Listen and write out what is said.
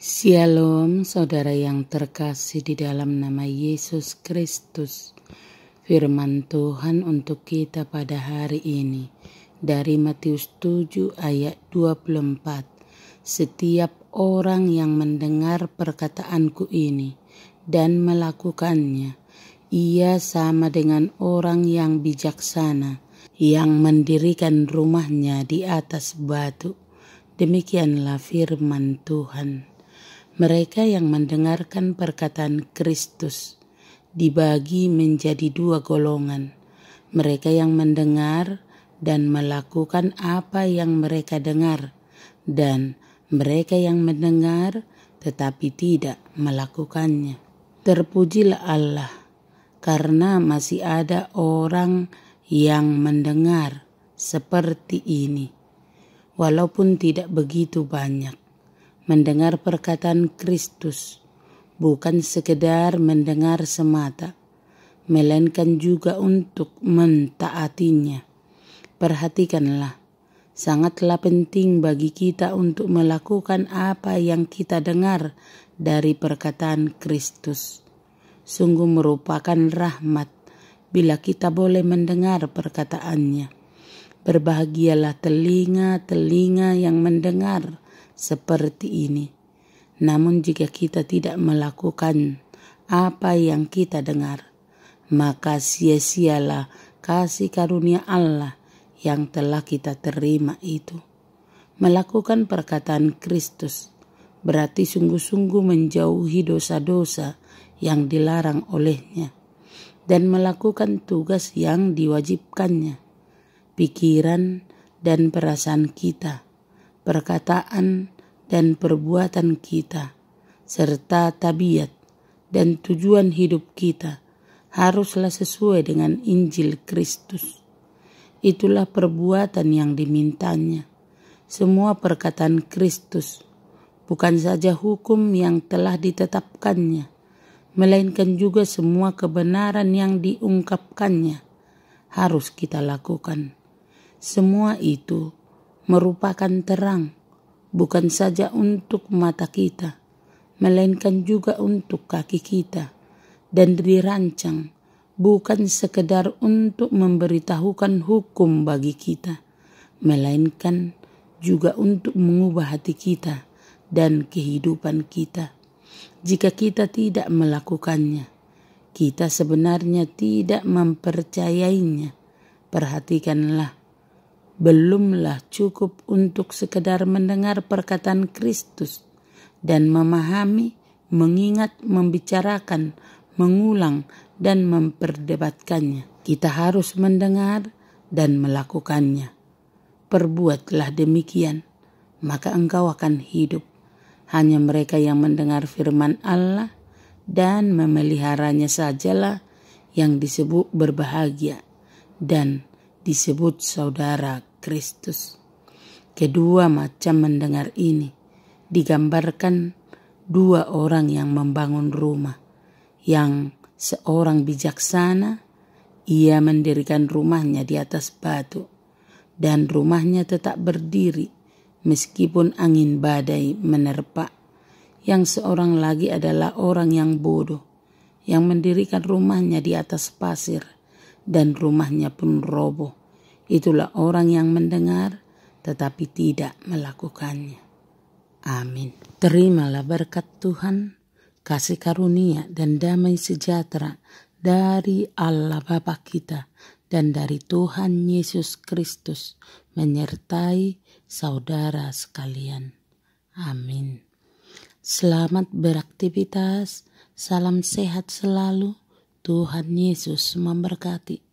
Shalom saudara yang terkasih di dalam nama Yesus Kristus. Firman Tuhan untuk kita pada hari ini dari Matius 7 ayat 24. Setiap orang yang mendengar perkataanku ini dan melakukannya, ia sama dengan orang yang bijaksana yang mendirikan rumahnya di atas batu. Demikianlah firman Tuhan. Mereka yang mendengarkan perkataan Kristus dibagi menjadi dua golongan. Mereka yang mendengar dan melakukan apa yang mereka dengar, dan mereka yang mendengar tetapi tidak melakukannya. Terpujilah Allah, karena masih ada orang yang mendengar seperti ini, walaupun tidak begitu banyak. Mendengar perkataan Kristus bukan sekedar mendengar semata, melainkan juga untuk mentaatinya. Perhatikanlah, sangatlah penting bagi kita untuk melakukan apa yang kita dengar dari perkataan Kristus. Sungguh merupakan rahmat bila kita boleh mendengar perkataannya. Berbahagialah telinga-telinga yang mendengar seperti ini. Namun jika kita tidak melakukan apa yang kita dengar, maka sia-sialah kasih karunia Allah yang telah kita terima itu. Melakukan perkataan Kristus berarti sungguh-sungguh menjauhi dosa-dosa yang dilarang olehnya dan melakukan tugas yang diwajibkannya. Pikiran dan perasaan kita, perkataan dan perbuatan kita, serta tabiat dan tujuan hidup kita haruslah sesuai dengan Injil Kristus. Itulah perbuatan yang dimintanya. Semua perkataan Kristus bukan saja hukum yang telah ditetapkannya, melainkan juga semua kebenaran yang diungkapkannya harus kita lakukan. Semua itu merupakan terang, bukan saja untuk mata kita, melainkan juga untuk kaki kita, dan dirancang bukan sekedar untuk memberitahukan hukum bagi kita, melainkan juga untuk mengubah hati kita dan kehidupan kita. Jika kita tidak melakukannya, kita sebenarnya tidak mempercayainya. Perhatikanlah, belumlah cukup untuk sekedar mendengar perkataan Kristus dan memahami, mengingat, membicarakan, mengulang, dan memperdebatkannya. Kita harus mendengar dan melakukannya. Perbuatlah demikian, maka engkau akan hidup. Hanya mereka yang mendengar firman Allah dan memeliharanya sajalah yang disebut berbahagia dan disebut saudara Kristus. Kedua macam mendengar ini digambarkan dua orang yang membangun rumah. Yang seorang bijaksana, ia mendirikan rumahnya di atas batu, dan rumahnya tetap berdiri meskipun angin badai menerpa. Yang seorang lagi adalah orang yang bodoh, yang mendirikan rumahnya di atas pasir, dan rumahnya pun roboh. Itulah orang yang mendengar tetapi tidak melakukannya. Amin. Terimalah berkat Tuhan, kasih karunia dan damai sejahtera dari Allah Bapa kita dan dari Tuhan Yesus Kristus menyertai saudara sekalian. Amin. Selamat beraktivitas, salam sehat selalu, Tuhan Yesus memberkati.